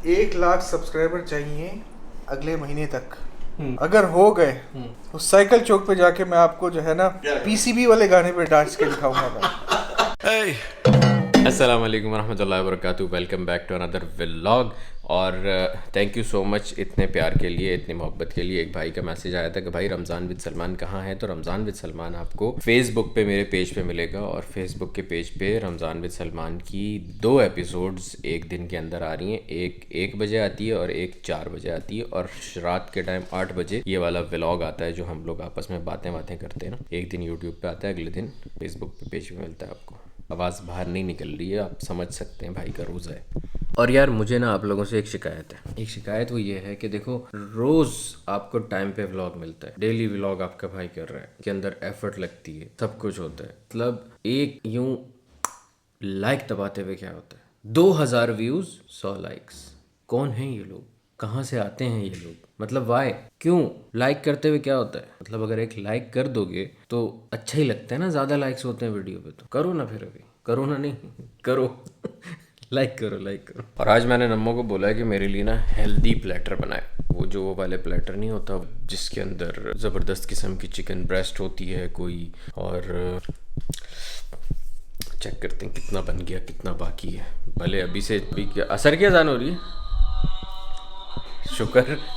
1 lakh subscriber चाहिए अगले महीने तक। अगर हो गए तो साइकिल चौक पे जाके मैं आपको जो है ना पीसीबी वाले गाने पे डांस के दिखाऊंगा मैं। अस्सलाम वालेकुम रहमतुल्लाहि व बरकातुहू। Welcome back to another vlog. और थैंक यू सो मच इतने प्यार के लिए, इतनी मोहब्बत के लिए। एक भाई का मैसेज आया था कि भाई रमज़ान विद सलमान कहाँ है। तो रमज़ान विद सलमान आपको फेसबुक पे मेरे पेज पे मिलेगा, और फेसबुक के पेज पे रमज़ान विद सलमान की 2 एपिसोड्स एक दिन के अंदर आ रही हैं। एक 1 बजे आती है और एक 4 बजे आती है, और रात के टाइम 8 बजे ये वाला व्लॉग आता है जो हम लोग आपस में बातें करते हैं ना। एक दिन यूट्यूब पे आता है, अगले दिन फेसबुक पे पेज पे मिलता है आपको। आवाज़ बाहर नहीं निकल रही है, आप समझ सकते हैं, भाई का रोज़ा है। और यार मुझे ना आप लोगों से एक शिकायत वो ये है कि देखो, रोज़ आपको टाइम पे व्लॉग मिलता है, डेली व्लॉग आपका भाई कर रहा है, के अंदर एफर्ट लगती है, सब कुछ होता है। मतलब एक यूं लाइक दबाते हुए क्या होता है, 2000 व्यूज़ 100 लाइक्स। कौन हैं ये लोग, कहाँ से आते हैं ये लोग, मतलब वाई, क्यों लाइक करते हुए क्या होता है। मतलब अगर एक लाइक कर दोगे तो अच्छा ही लगता है ना, ज़्यादा लाइक्स होते हैं वीडियो पे, तो करो ना फिर, अभी करो ना, नहीं करो लाइक करो। और आज मैंने नम्मो को बोला है कि मेरे लिए ना हेल्दी प्लेटर बनाए। वो वाले प्लेटर नहीं होता जिसके अंदर ज़बरदस्त किस्म की चिकन ब्रेस्ट होती है कोई, और चेक करते हैं कितना बन गया कितना बाकी है। भले अभी से भी क्या असर क्या जान हो रही है,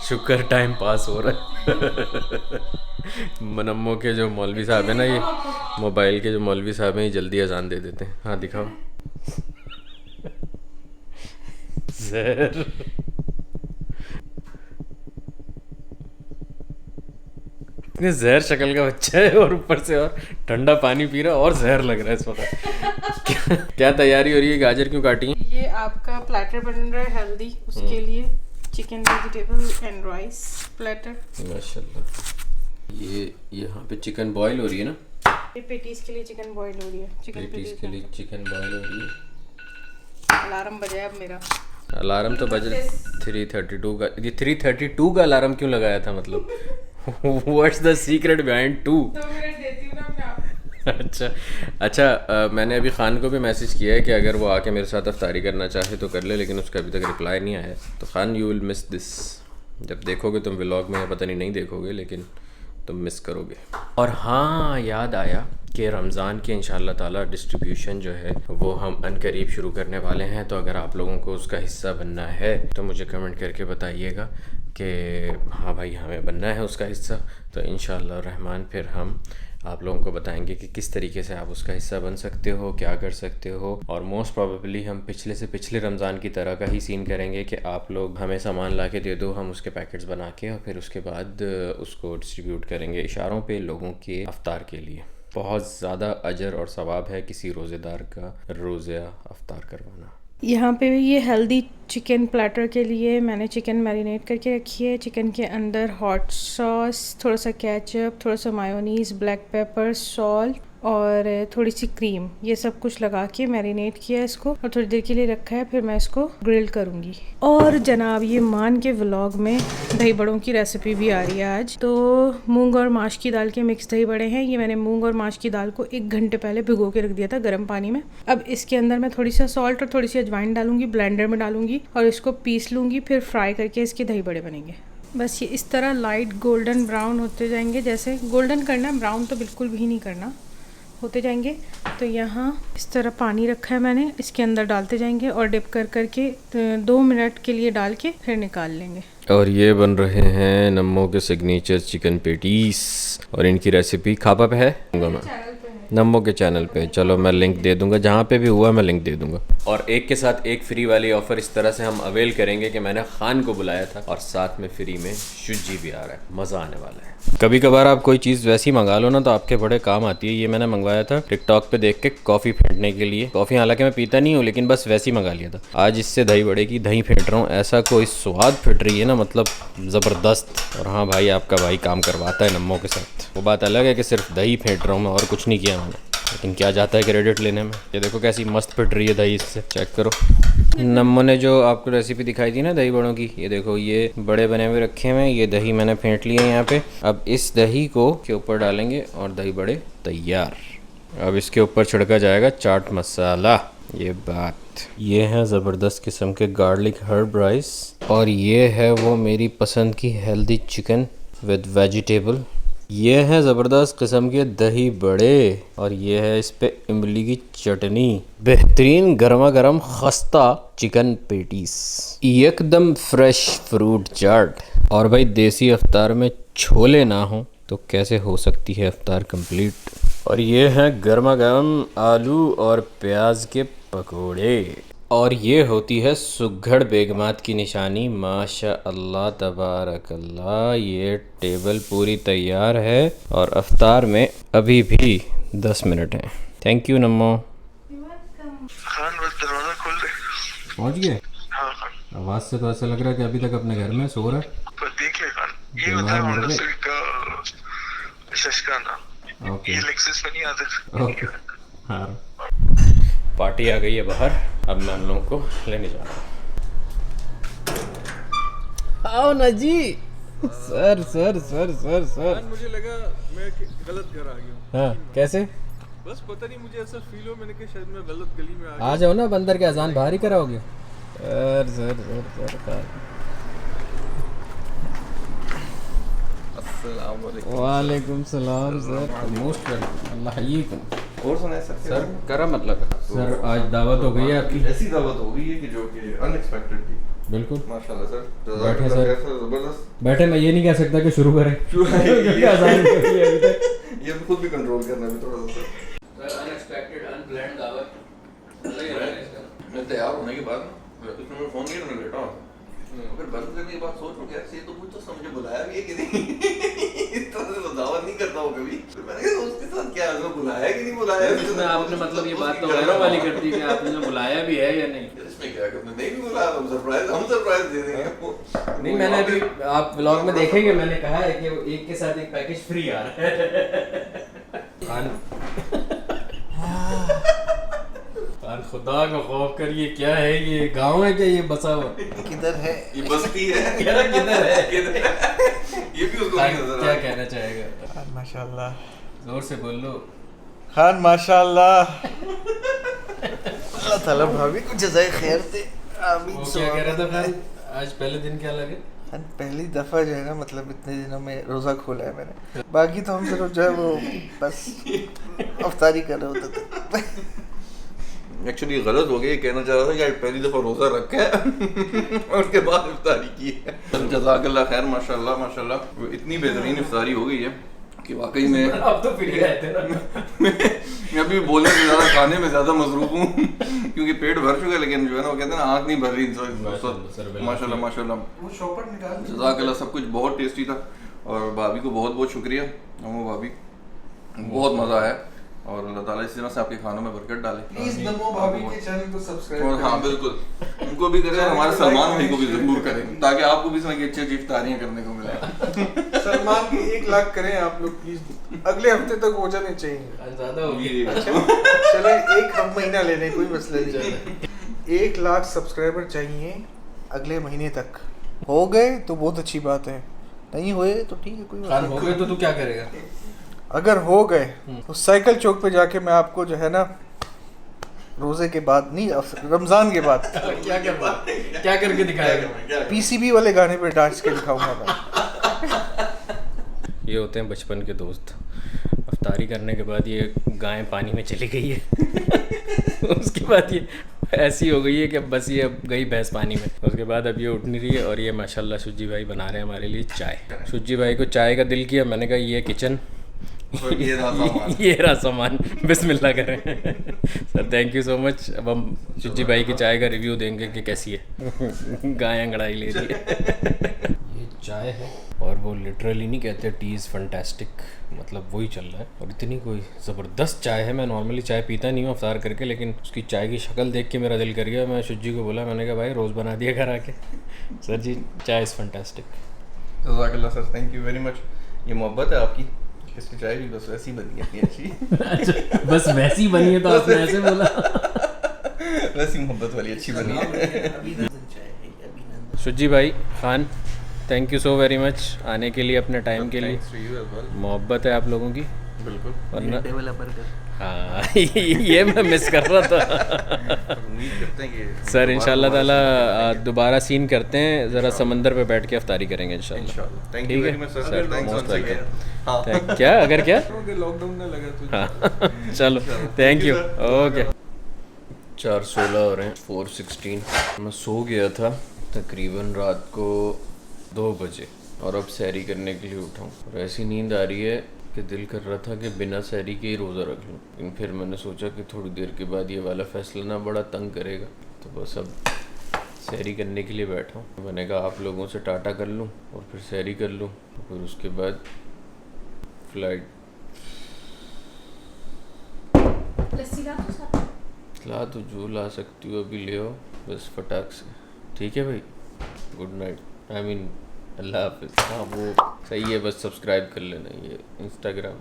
शुक्र टाइम पास हो रहा है। मनम्मो के जो मौलवी साहब है ना, ये मोबाइल के जो मौलवी साहब हैं, ये जल्दी अजान दे देते हैं। हाँ दिखाओ। जहर इतने जहर शक्ल का बच्चा है, और ऊपर से और ठंडा पानी पी रहा है, और जहर लग रहा है इस वक्त। क्या तैयारी हो रही है, गाजर क्यों काटी है? ये आपका प्लेटर बन रहा है हेल्दी, उसके लिए chicken vegetable and rice platter. माशाल्लाह। ये यहाँ पे चिकन बॉईल हो रही है ना, ये पेटीज के लिए चिकन बॉईल हो रही है। पेटीज के लिए चिकन बॉईल हो रही है। अलार्म बजाया अब मेरा। अलार्म तो बज 3:32 का। ये 3:32 का अलार्म क्यों लगाया था, मतलब what's the secret behind 2? 2 minute देती हूँ ना अपने आप। अच्छा, मैंने अभी खान को भी मैसेज किया है कि अगर वो आके मेरे साथ अफ्तारी करना चाहे तो कर ले, लेकिन उसका अभी तक रिप्लाई नहीं आया। तो Khan, you will miss this. जब देखोगे तुम व्लॉग में, पता नहीं देखोगे, लेकिन तुम मिस करोगे। और हाँ, याद आया कि रमज़ान की इंशाअल्लाह ताला डिस्ट्रीब्यूशन जो है वो हम अनकरीब शुरू करने वाले हैं। तो अगर आप लोगों को उसका हिस्सा बनना है तो मुझे कमेंट करके बताइएगा कि हाँ भाई हमें बनना है उसका हिस्सा। तो इंशाअल्लाह रहमान फिर हम आप लोगों को बताएंगे कि किस तरीके से आप उसका हिस्सा बन सकते हो, क्या कर सकते हो। और मोस्ट प्रोबेबली हम पिछले से पिछले रमज़ान की तरह का ही सीन करेंगे कि आप लोग हमें सामान ला के दे दो, हम उसके पैकेट्स बना के और फिर उसके बाद उसको डिस्ट्रीब्यूट करेंगे इशारों पे लोगों के अफ्तार के लिए। बहुत ज़्यादा अजर और सवाब है किसी रोज़ेदार का रोज़ा अफ्तार करवाना। यहाँ पे ये हेल्दी चिकन प्लेटर के लिए मैंने चिकन मैरिनेट करके रखी है। चिकन के अंदर हॉट सॉस, थोड़ा सा केचप, थोड़ा सा मायोनीज़, ब्लैक पेपर, सॉल्ट और थोड़ी सी क्रीम, ये सब कुछ लगा के मैरिनेट किया है इसको, और थोड़ी देर के लिए रखा है। फिर मैं इसको ग्रिल करूँगी। और जनाब, ये मान के व्लॉग में दही बड़ों की रेसिपी भी आ रही है आज। तो मूंग और माश की दाल के मिक्स दही बड़े हैं। ये मैंने मूंग और माश की दाल को 1 घंटे पहले भिगो के रख दिया था गर्म पानी में। अब इसके अंदर मैं थोड़ी सा सॉल्ट और थोड़ी सी अजवाइन डालूंगी, ब्लेंडर में डालूंगी और इसको पीस लूँगी। फिर फ्राई करके इसके दही बड़े बनेंगे। बस ये इस तरह लाइट गोल्डन ब्राउन होते जाएंगे। जैसे गोल्डन करना, ब्राउन तो बिल्कुल भी नहीं करना, होते जाएंगे। तो यहाँ इस तरह पानी रखा है मैंने, इसके अंदर डालते जाएंगे और डिप कर करके 2 मिनट के लिए डाल के फिर निकाल लेंगे। और ये बन रहे हैं नम्मो के सिग्नेचर चिकन पेटीस, और इनकी रेसिपी खापा पे है, नम्मो के चैनल पे। चलो मैं लिंक दे दूंगा, जहाँ पे भी हुआ मैं लिंक दे दूंगा। और एक के साथ एक फ्री वाली ऑफ़र इस तरह से हम अवेल करेंगे कि मैंने खान को बुलाया था और साथ में फ्री में शुजी भी आ रहा है। मज़ा आने वाला है। कभी कभार आप कोई चीज़ वैसी मंगा लो ना तो आपके बड़े काम आती है। ये मैंने मंगवाया था टिकटॉक पे देख के कॉफ़ी फेंटने के लिए। कॉफ़ी हालांकि मैं पीता नहीं हूँ, लेकिन बस वैसे ही मंगा लिया था। आज इससे दही बड़े की दही फेंट रहा हूँ। ऐसा कोई स्वाद फिट रही है ना, मतलब ज़बरदस्त। और हाँ भाई, आपका भाई काम करवाता है नम्मो के साथ। वो बात अलग है कि सिर्फ दही फेंट रहा हूँ मैं, और कुछ नहीं किया मैंने, लेकिन क्या जाता है क्रेडिट लेने में। ये देखो कैसी मस्त फिट रही है दही, इससे चेक करो। नम्मो ने जो आपको रेसिपी दिखाई थी ना दही बड़ों की, ये देखो ये बड़े बने हुए रखे हुए हैं। ये दही मैंने फेंट लिए यहाँ पे। अब इस दही को के ऊपर डालेंगे और दही बड़े तैयार। अब इसके ऊपर छिड़का जाएगा चाट मसाला। ये बात, ये है ज़बरदस्त किस्म के गार्लिक हर्ब राइस, और ये है वो मेरी पसंद की हेल्दी चिकन विद वेजिटेबल। ये है ज़बरदस्त किस्म के दही बड़े, और ये है इस पे इमली की चटनी। बेहतरीन गर्मा गर्म खस्ता चिकन पेटीज, एकदम फ्रेश फ्रूट चाट। और भाई देसी अफ्तार में छोले ना हो तो कैसे हो सकती है अफ्तार कंप्लीट। और ये है गर्मा गर्म आलू और प्याज के पकोड़े, और ये होती है सुघड़ बेगमात की निशानी। माशा अल्लाह तबारकल्लाह, ये टेबल पूरी तैयार है और अफ्तार में अभी भी 10 मिनट हैं। Thank you नम्मो। खान बस दरवाजा खोल दे। पहुँच गए? हाँ खान। आवाज़ से तो ऐसा लग रहा है कि अभी तक अपने घर में सो रहा है। पर देख ले खान, ये होता है होंडा सिविक का शशकाना। ओके ये लेक्सस में नहीं आते। ओके हाँ, पार्टी आ गई है बाहर, अब मैं उन लोगों को लेने जा रहा हूँ। आओ ना जी। Sir sir sir sir sir, मुझे लगा मैं गलत घर आ गया हूँ। हाँ कैसे? बस पता नहीं, मुझे ऐसा फील हो मैंने कि शायद मैं गलत गली में आ गया। आ जाओ ना, बंदर के अजान बाहर ही कराओगे। सर सर सर सर वालेकुम सलाम सर, मोस्ट वेलकम, अल्लाह हयीकुम। और सुनाए सर। सर करा मतलब सर, आज दावत हो गई है आपकी। ऐसी दावत हो गई है कि जो कि अनएक्सपेक्टेड थी। बिल्कुर माशाल्लाह सर। बैठे सर। जबरदस्त। बैठे, मैं ये नहीं कह सकता कि शुरू करें क्योंकि अजान हो गई है अभी तक। ये खुद भी कंट्रोल करना भी थोड़ा सा सर अनएक्सपेक्टेड अनप्लान्ड दावत। मैं तैयार होने के बाद उसने मैं फोन किया, मैं लेटा हूँ। फिर बंद करने के बाद सोचूं कि ऐसे तो मुझे तो समझे बुलाया भी है कि नहीं। इस तरह से तो दावत नहीं करता हूँ कभी। फिर मैंने कहा उसके साथ क्या है, बुलाया कि नहीं बुलाया। इसमें आपने मतलब ये बात तो गैरों वाली कर दी कि आपने बुलाया भी है या नहीं। इसमें क्या करना, नहीं भी बुलाया तो हम सरप्राइज दे देंगे आपको। नहीं, मैंने अभी आप व्लॉग में देखेंगे, मैंने कहा है कि वो एक के साथ एक पैकेज फ्री आ रहा है। खुदा का खौफ कर, ये क्या है, ये गांव है क्या, ये बसा हुआ किधर है? ये बस्ती है। किधर है? ये भी उसको नहीं नजर आ क्या रहा। कहना चाहेगा? खान माशाल्लाह। जोर से बोल लो। खान माशाल्लाह। अल्लाह ताला भाभी को जज़ाए खैर दे। आमीन। वो क्या कह रहा था खान, आज पहले दिन क्या लगे? खान पहली दफ़ा जो है ना, मतलब इतने दिनों में रोज़ा खोला है मैंने। बाकी तो हम सिर्फ जो है वो बस अफ्तारी कर रहे होते थे। एक्चुअली गलत हो गया, ये कहना चाह रहा था कि आज पहली दफ़ा रोज़ा रखा है और उसके बाद इफ्तारी की है। जज़ाकल्लाह खैर, माशाल्लाह माशाल्लाह। इतनी बेहतरीन इफ्तारी हो गई है कि वाकई में अब तो फ्री रहते ना। मैं अभी बोलने से ज़्यादा खाने में ज़्यादा मसरूफ़ हूँ क्योंकि पेट भर चुका है, लेकिन जो है ना वो कहते हैं ना आँख नहीं भर रही। माशाल्लाह माशाल्लाह, वो शॉपर निकाल। जज़ाकल्लाह, सब कुछ बहुत टेस्टी था और भाभी को बहुत बहुत शुक्रिया। अम्मू भाभी, बहुत मज़ा आया और अल्लाह ताला इसी तरह से आपके खानों में बरकत डाले। प्लीज नमो भाभी के चैनल को सब्सक्राइब और हाँ बिल्कुल, उनको भी करें और हमारे सलमान भाई को भी जरूर करें ताकि आपको भी इस तरह की अच्छी अच्छी इफ्तारियाँ करने को मिले। सलमान की 1 लाख करें आप लोग प्लीज, अगले हफ्ते तक हो जाने चाहिए। ज्यादा हो गई। चले एक हम महीना लेने, कोई मसला नहीं। 1 लाख सब्सक्राइबर चाहिए अगले महीने तक। हो गए तो बहुत अच्छी बात है, नहीं हुए तो ठीक है, कोई खान हो गए तो तू क्या करेगा? अगर हो गए तो साइकिल चौक पे जाके मैं आपको जो है ना रोजे के बाद नहीं, रमजान के बाद क्या करके दिखाएगा? पीसीबी वाले गाने पे डांस के दिखाऊंगा मैं। ये होते हैं बचपन के दोस्त। अफ्तारी करने के बाद ये गाय पानी में चली गई है उसके बाद ये ऐसी हो गई है कि अब बस ये अब गई भैंस पानी में। उसके बाद अब ये उठ नहीं रही है और ये माशाल्लाह शुज्जी भाई बना रहे हैं हमारे लिए चाय। शुज्जी भाई को चाय का दिल किया, मैंने कहा ये किचन ये रहा सामान, बिस्मिल्लाह करें। Sir thank you so much. अब हम शुज्जी भाई की चाय का रिव्यू देंगे कि कैसी है। गाय अंगड़ाई ले रही है। ये चाय है और वो लिटरली नहीं कहते टी इज़ फंटेस्टिक, मतलब वही चल रहा है। और इतनी कोई ज़बरदस्त चाय है। मैं नॉर्मली चाय पीता नहीं हूँ अफ्तार करके, लेकिन उसकी चाय की शक्ल देख के मेरा दिल कर गया। मैं शुज्जी को बोला, मैंने कहा भाई रोज़ बना दिया घर आके। Sir ji chai is fantastic. जज़ाकल्लाह sir, thank you very much. ये मोहब्बत है आपकी, इसकी चाय भी बस वैसी बनी है अच्छी। अच्छा, बस वैसी बनी है तो आपने ऐसे बोला? वैसी मोहब्बत वाली अच्छी बनी है। शुज्जी भाई Khan, thank you so very much आने के लिए, अपने टाइम के लिए। मोहब्बत है आप लोगों की बिल्कुल। वरना डेवलपर हाँ ये मैं मिस कर रहा था। उम्मीद करते हैं कि सर इंशाल्लाह ताला दोबारा सीन करते हैं, ज़रा समंदर पे बैठ के अफ्तारी करेंगे इंशाल्लाह। Thank you very much sir, thanks once again. क्या अगर क्या लॉकडाउन में लगा तुझे। हाँ चलो थैंक यू ओके। 4:16 हो रहे हैं 4:16। मैं सो गया था तकरीबन रात को 2 बजे और अब सैरी करने के लिए उठा हूँ और ऐसी नींद आ रही है कि दिल कर रहा था कि बिना सैरी के ही रोज़ा रख लूँ, लेकिन फिर मैंने सोचा कि थोड़ी देर के बाद ये वाला फैसला ना बड़ा तंग करेगा, तो बस अब सैरी करने के लिए बैठा हूँ। मैंने कहा आप लोगों से टाटा कर लूँ और फिर सैरी कर लूँ, फिर उसके बाद फ्लाइट। ला तो जो ला सकती हो अभी ले आओ बस फटाक से, ठीक है भाई। गुड नाइट, आई मीन अल्लाह हाफिज़। हाँ वो सही है, बस सब्सक्राइब कर लेना ये इंस्टाग्राम।